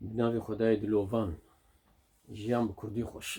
بناوی خدای دلوان ژیان بە کوردی خۆش.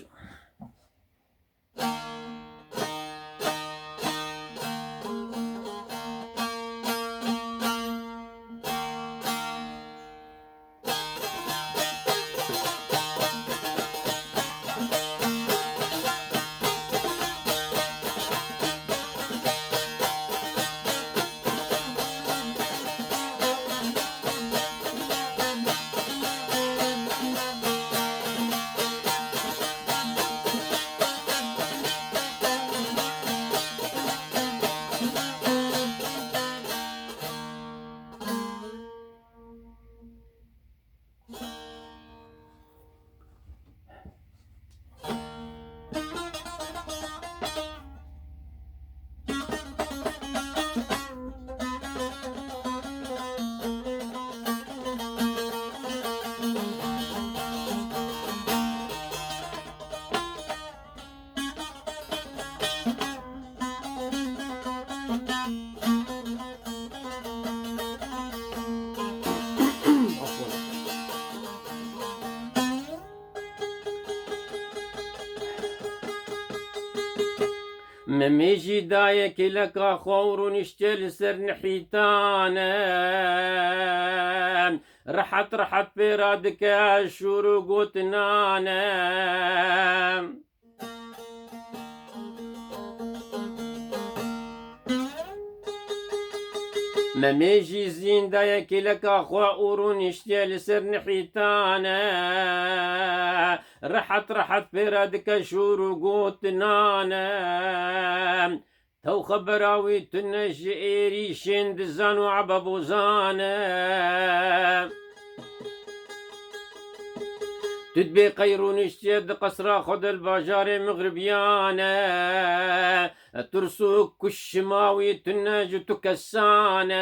مميجي دايك لك خور نشتل سر نحيتانا رحت بيرادك شروق نانا مميجي زين دايك لك خور نشتل سر نحيتانا رحت بيرادك شروق نانا تو خبراوي تنجئيري شند زانو عبابو زانا تدبي قيرون اشتيد قصرا خد الباجار مغربيانا ترسو كشماوي تنج تكسانا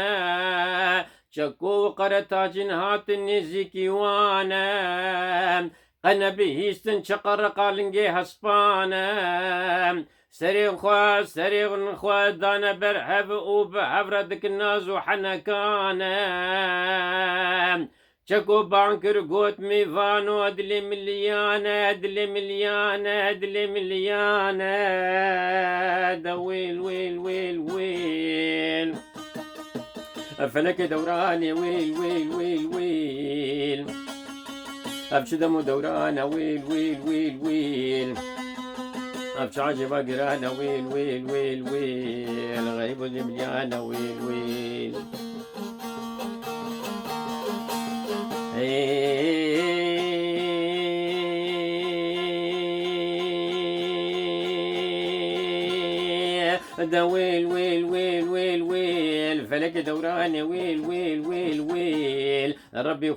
شكو قرتاجن هات النزيكي وانا قنبي هيستن شقر قالنجي هسبانا سريغ خوا دانا برحب وبحفردك الناس وحنكانا شكو بانكر قوت ميفانو ادلي مليانا دويل ويل فلك دوراني ويل أبشدمو دورانا ويل أبشعجي بقرانا ويل غريب المليانة ويل دا ويل فلك دوراني ويل ربي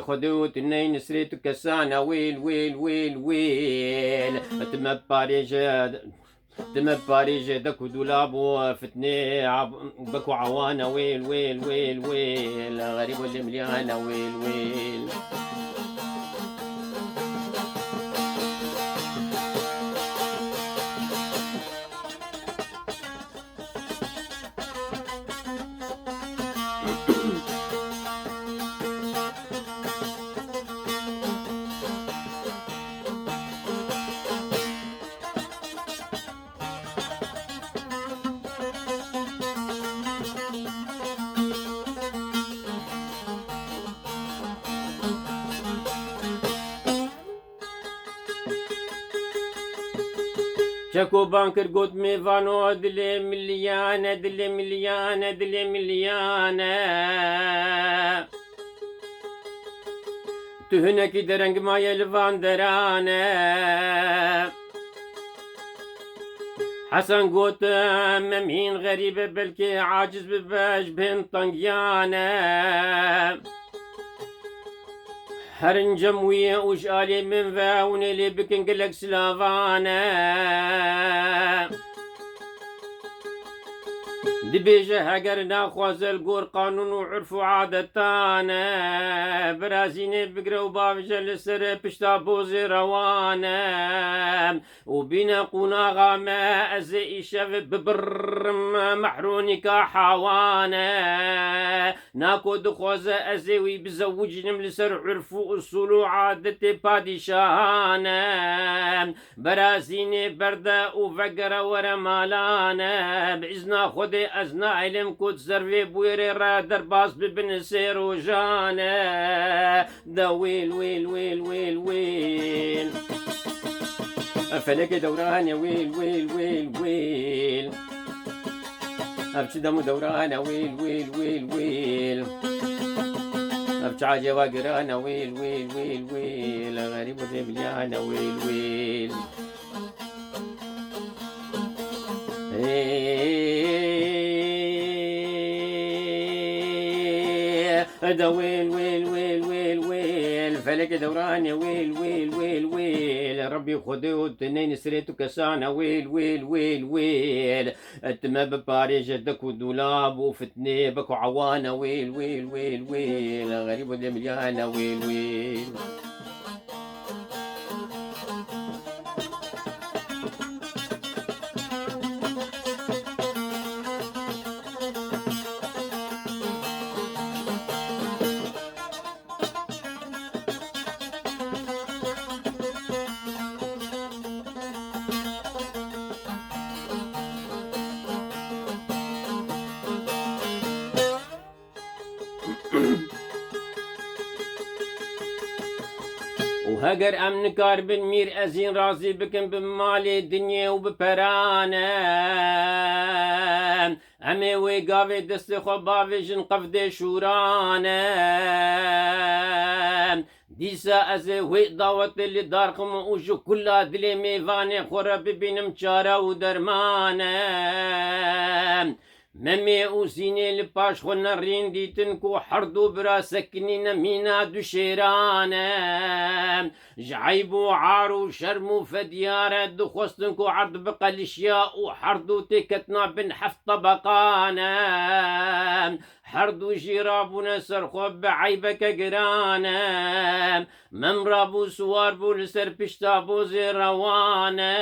خذو تنين سريتو كسانا ويل تم باريجا دكو دولابو فتني بكو عوانا ويل غريب اللي مليانة ويل شكو بانكر قد ميفانو دلي مليانة تهنكي درنگ ما يلفان درانا حسن قوت ممين غريبة بلكي عاجز بباش بين طنقيانا هرنجم ويا وش آلي من فاون اللي بكنقلك سلافانا دبيجة هجر ناخوز القور قانون وعرف وعادتانا برازيني بقرا وبابجة لسر بشتا بوزي روانا وبينا قونا غاما أزي إشاف ببرم محروني كحوانا ناكو دخوز أزيوي بزوج نملسر عرف أصول وعادة بادشاهانا برازيني بردا وفقر ورمالانا بإذن خدي أزنا علم كود زرفي بويري را درباس ببن سيرو جانا دا ويل ويل ويل ويل ويل فلك دوران يا ويل ويل ويل ويل أبتش دمو دوران ويل ويل ويل ويل أبتش عاجي وقران ويل ويل ويل ويل غريب وذبليان ويل ويل دا ويل ويل ويل ويل ويل فلك دوران يا ويل ويل ويل ويل ربي خذوا التنين سريتو كسانا ويل ويل ويل ويل التما بباري جدك ودولاب وفتني بكو عوانا ويل ويل ويل ويل غريب ودمليانا ويل ويل وهجر أمن كاربن مير أزين رازي بكم بمالي دنيا وببرانا أمي ويقافي دست خبافي جن قفدي شورانا ديسا أزي وي ضاوت اللي داركم وجو كلها دلي ميفاني خورا ببينم چارا ودرمانا ممي وزيني لباش خونا رين ديتنكو حردو برا سكنين مينا دو شيرانا جعيبو عارو شرمو فديارة دو خوستنكو عرض بقى الاشياء وحردو تكتنا بن حف طبقانا حردو جيرابو نسر خوب بعيبك قرانا ممرابو سواربو لسر بشتابو زي روانا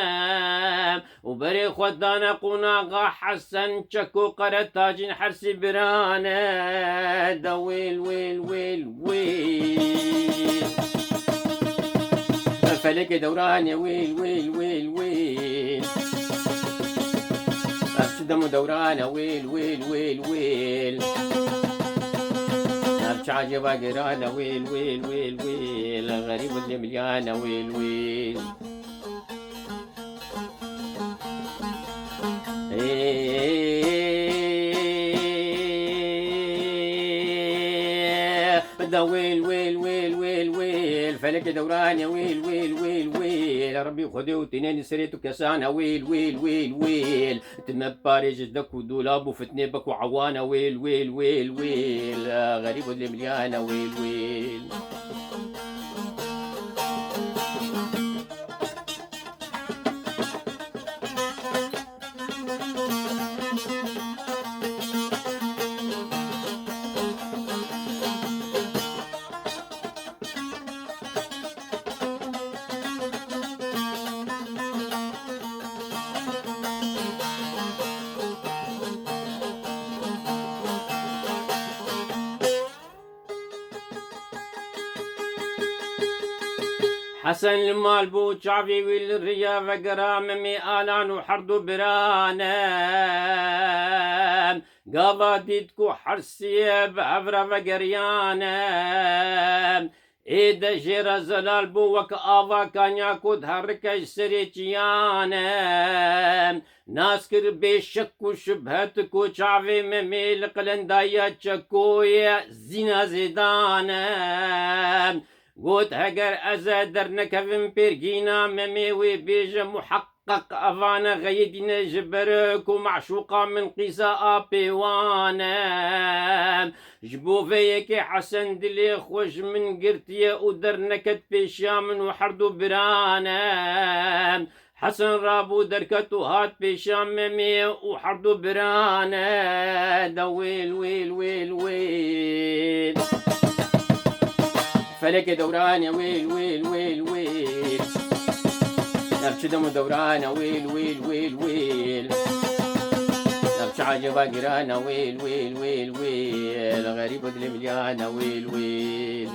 وبري خدانا قناغا حسن چكو قرتاجين حرسي برانا دا ويل ويل ويل ويل فلك دوران يا ويل ويل ويل ويل أبتدم دوران ويل ويل ويل ويل أبتش عجبا قرانا ويل ويل ويل ويل غريب اللي مليانة ويل ويل دا ويل ويل ويل ويل ويل فلك دوران يا ويل ويل ويل ويل ربي خذي وتنين سريتو كسانا ويل ويل ويل ويل تما باريج دك ودولاب وفتني بك وعوانا ويل ويل ويل ويل غريب اللي مليانة ويل ويل حسن المال بو شعبي والريا فقرا ممي آلان وحردو برانا قابا ديدكو حرسية بعفرة فقريانا إيدا جيرا زلال بو وك آفا كان ياكود هركش سريتيانا ناسكر بشك وشبهتكو شعبي ممي لقلندايا تشكويا زينا زيدانا قوت هجر أزادر نكفن بيرجينا مميوي بيج محقق أفانا غيدنا جبرك ومعشوقة من قصاء بيوانا جبو فيك حسن دلي خوش من قرتيا ودر نكت بيشام وحردو برانا حسن رابو دركتو هات بشام ممي وحردو برانا دويل ويل ويل ويل فلك دوران يا ويل ويل ويل ويل نبش دم دوران يا ويل ويل ويل ويل نبش عجبا قرانا ويل ويل ويل ويل غريب ودل مليانا ويل ويل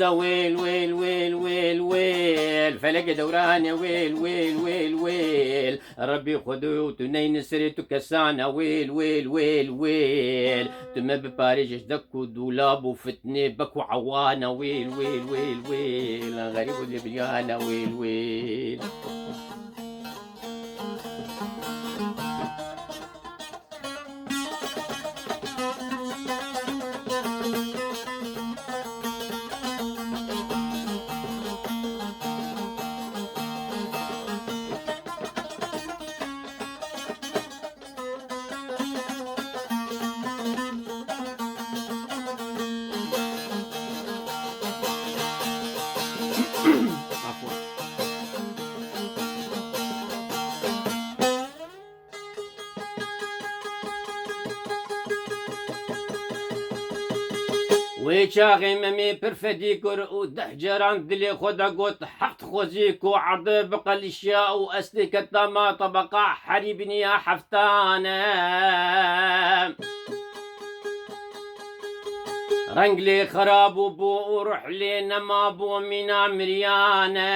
دا ويل ويل ويل ويل ويل فلك دوران يا ويل ويل ويل ويل ربي خذو تنين سريتو كسانا ويل ويل ويل ويل تما بباريج دكو دولاب وفتني بكو عوانا ويل ويل ويل ويل غريب اللي بليانا ويل ويل ويشاغي ممي برفدي كر دحجران دلي خدا قوت حقت خوزيكو عرض بقى الاشياء واسلك الطما طبقة حريبني يا حفتانا رنجلي خراب وبو وروح لي نما بو منا مريانا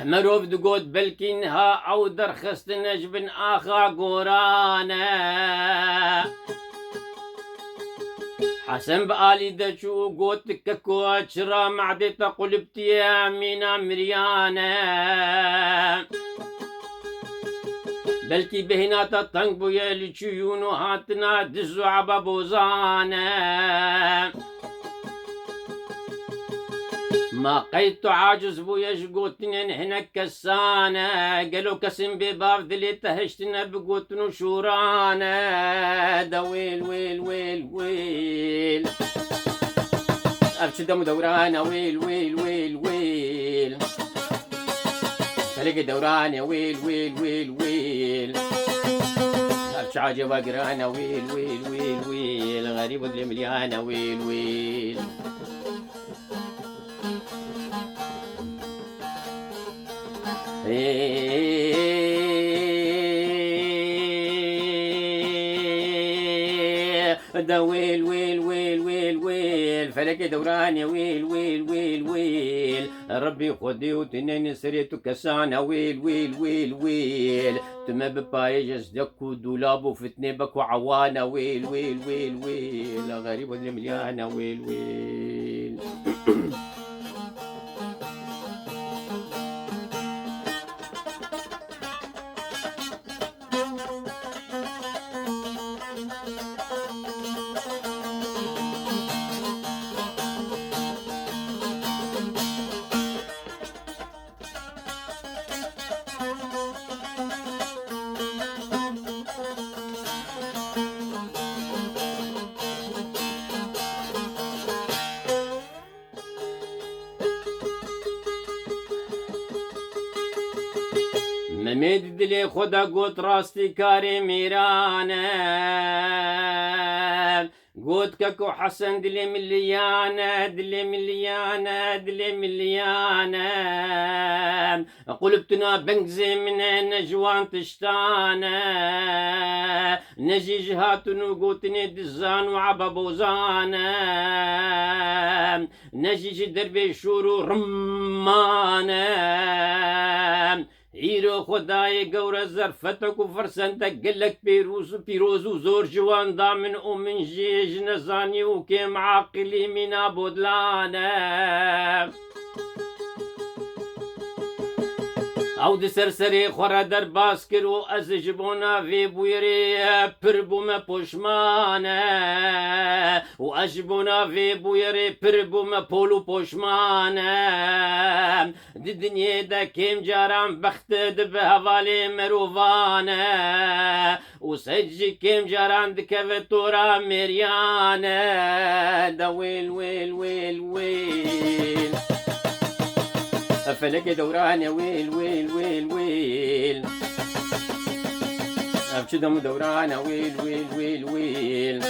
مروف دقود بلكنها او درخست نجبن اخا قورانا حسن بآلي دشو قوت ككو شرا معدتا قلبتي يا مينا مريانا بلكي بهناتا تنقبو يلي شيونو هاتنا دزو عبا بوزانا ما قيت عاجز بو يشقوتنين هنا كسانا قالوا كسم بباب ذلي تهشتنا بقوتنو شورانا دا ويل ويل ويل ويل أبش دم دورانا ويل ويل ويل ويل فلق دورانا ويل ويل ويل ويل أبش عاجبا قرانا ويل ويل ويل ويل غريب اللي مليانا ويل ويل دا ويل ويل ويل ويل ويل فلك دوران يا ويل ويل ويل ويل ربي خدي وتنين سريتو كسانا ويل ويل ويل ويل تما ببايجس دكو دولاب وفتني بكو عوانا ويل ويل ويل ويل غريب اللي مليانا ويل ويل ممید دلی خدا گوت راستی کاری میرانه قوت كاكو حسن دلي مليانة دلي مليانة دلي مليانة قلبتنا بنكزي من نجوان تشتانة نجي جهاتنو قوتني دزان وعبابوزانة نجي دربي شورو رمانة عيرو خداي قورة زرفتك وفرسنتك قلك بيروز وزور جوان ضامن ومن جيج نزاني وكيم عاقلي من أبودلانا او د سرسری خورا در باز کرو از جبونا وی بویری پر بوم پشمانه و اجبونا وی بویری پر بوم پولو پشمانه دی دنیا دا کم جارم بخت به حوالی مروانه و سجی کم جاران دکوه تورا مریانه دا ویل ویل ویل ویل فلك دوران يا ويل ويل ويل ويل ابشدهم دوران ويل ويل ويل ويل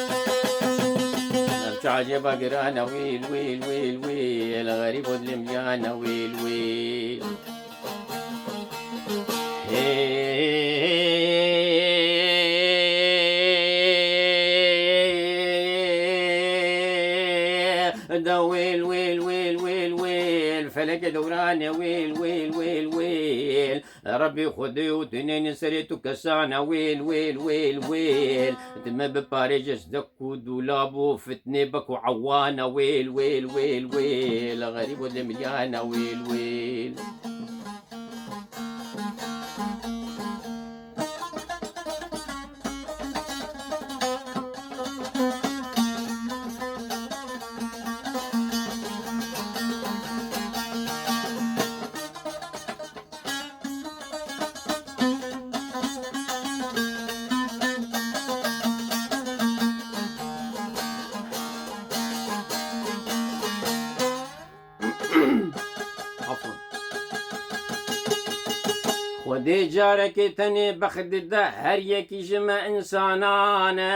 ابش عجبا قران ويل ويل ويل ويل غريب ودلمجان ويل ويل دا ويل ويل ويل ويل ويل فلك دوران يا ويل ويل ويل ويل ربي خذي وتنين سريتو كسانا ويل ويل ويل ويل تما بباريجس دكو دولابو فتني بكو عوانا ويل ويل ويل ويل غريب ودميانا ويل ويل خودی جارك تني بخد ده هر يكي جمع انسانانا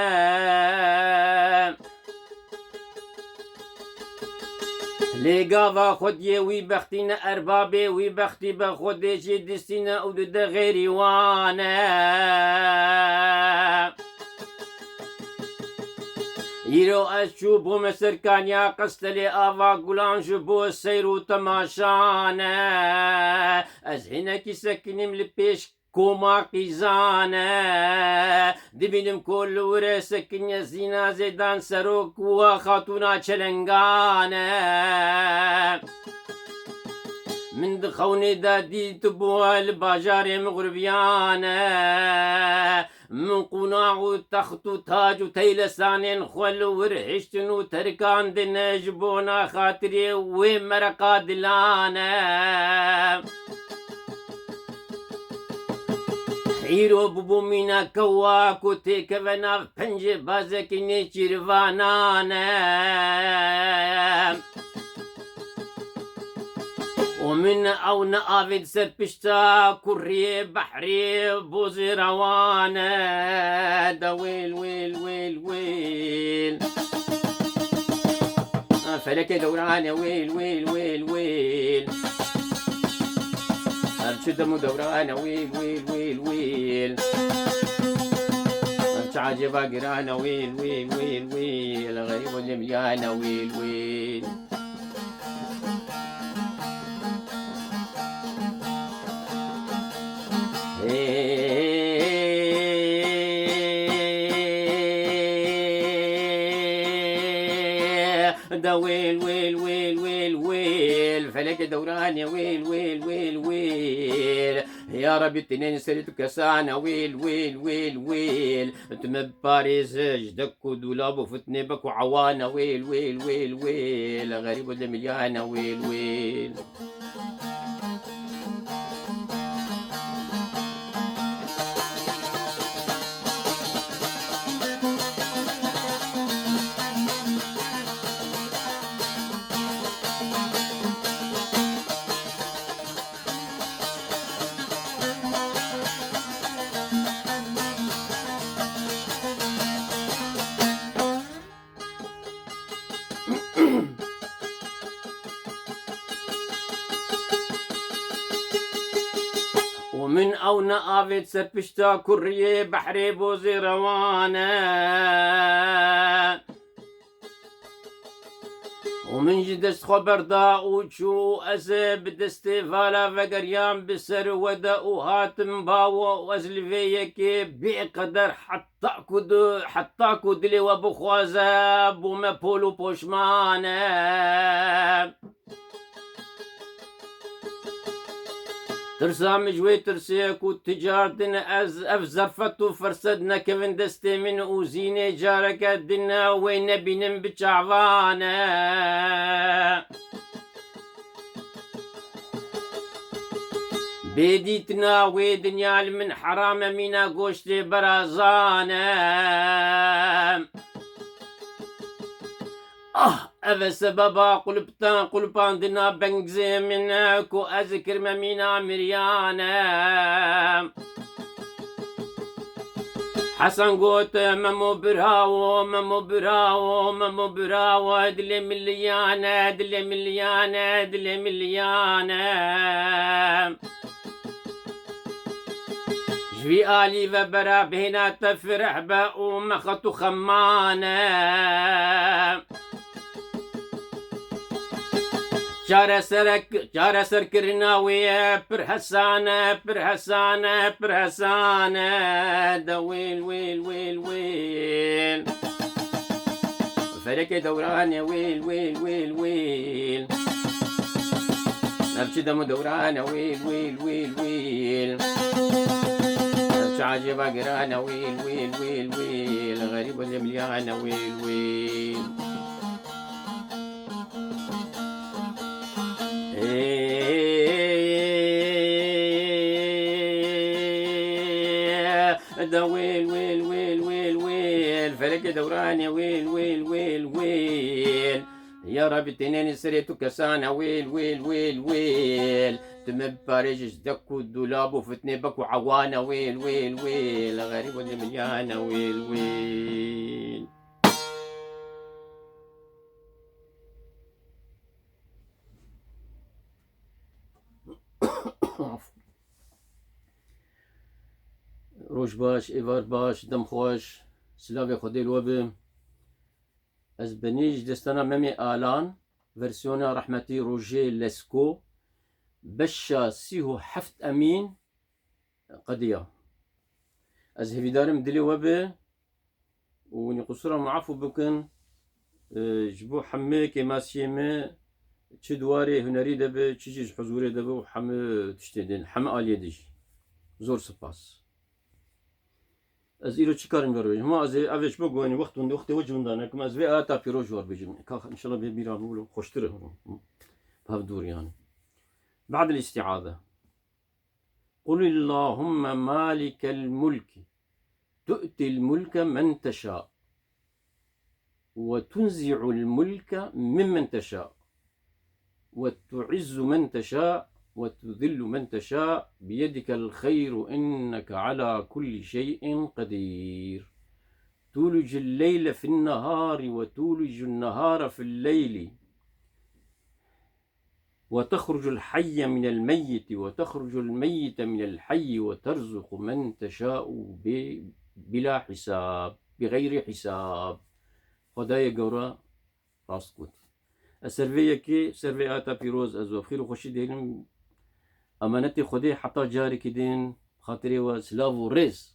لقاوا خود وي بختينا اربابي وي بختي بخودي جي دستينا او ده غيري وانا يرو اشو بو مسركانيا قستلي آوا قلان جبو سيرو تماشانا از هناكي سكنم لبيش كوما قيزانا دبينم كل ورا سكن زينا زيدان سروك وخاتونا چلنگانا من دخوني دادي تبوها الباجار مغربيانا من قناع وتخت وتاج وتيلسان خل ورهشتن وتركان دنجبونا خاطري ومرقا دلانا حيرو ببو مينا كواكو تيكفنا بنجي بازك نيشيرفانانا ومن او نقافد سربشتا كوري بحري بوزي روانا دا ويل ويل ويل ويل فلك دوران ويل ويل ويل ويل الشدم دوران ويل ويل ويل ويل عجبا قران ويل ويل ويل ويل غريب المليان ويل ويل دا ويل ويل ويل ويل ويل فلك دوران يا ويل ويل ويل ويل يا ربي تنين سريتك سانا ويل ويل ويل ويل انت باريس جدك ودولاب وفتني بك وعوانا ويل ويل ويل ويل غريب المليانة ويل ويل ومن او نقافت سربشتا كرية بحري بوزي روانا ومن جدست خبر دا وشو أسب دستيفالا وقريان بسر ودا وهاتم باو وازلفيك بقدر حتى كدلي وبخوازا بوما بولو بوشمانا ترسا مجوي ترسيك وتجارتنا أف زرفتو فرسدنا كفن دستي من وزيني جارك الدنا وين بينم بشعفانا بيديتنا ويدنيا من حرام مينا قوشتي برازانا أذا سببا قلبان دنا بنجزي منك وأذكر ممينا مريانا حسن قوت ممو براو دلي مليانا جوي آلي وبرا بهنا تفرح باو مخطو خمانا جارة سر كرنا ويا برحسانة دويل ويل فلك دوران يا ويل نفسي دم دوران ويل عجيبة قرانا ويل غريب اللي مليانة ويل ده ويل فلك دوراني ويل يا رب تنين سريتو كسانا ويل تم باريج دكو الدولاب وفتني بكو عوانا ويل غريب اللي مليانة ويل روش باش إيفار باش دم خوش سلاوي خدي الوبي از بنيج دستنا ممي آلان فرسيونا رحمتي روجي لسكو بشا سيهو حفت أمين قضية از هفيدارم دلي وبي وني قصورا معفو بكن جبو حمي كما سيمي چه دواري هنري دبي چه جيج حضوري دبي وحمي تشتدين حمي آلية ديج زور سپاس از ایرو چی کارم داره بجم ما از اوش بگوینی وقت وجه دانه از وی آتا پیروج وار بجم كاخ ان شاء الله بيرام بقولوا خوشتره بهدور يعني بعد الاستعاذة قل اللهم مالك الملك تؤتي الملك من تشاء وتنزع الملك ممن تشاء وتعز من تشاء وتذل من تشاء بيدك الخير إنك على كل شيء قدير تولج الليل في النهار وتولج النهار في الليل وتخرج الحي من الميت وتخرج الميت من الحي وترزق من تشاء بلا حساب بغير حساب خدايا قورا راست السرفية كي سرفي آتا بيروز أزو بخير وخشي دينم أمانتي خدي حتى جاري كدين خاطري وسلاف ورز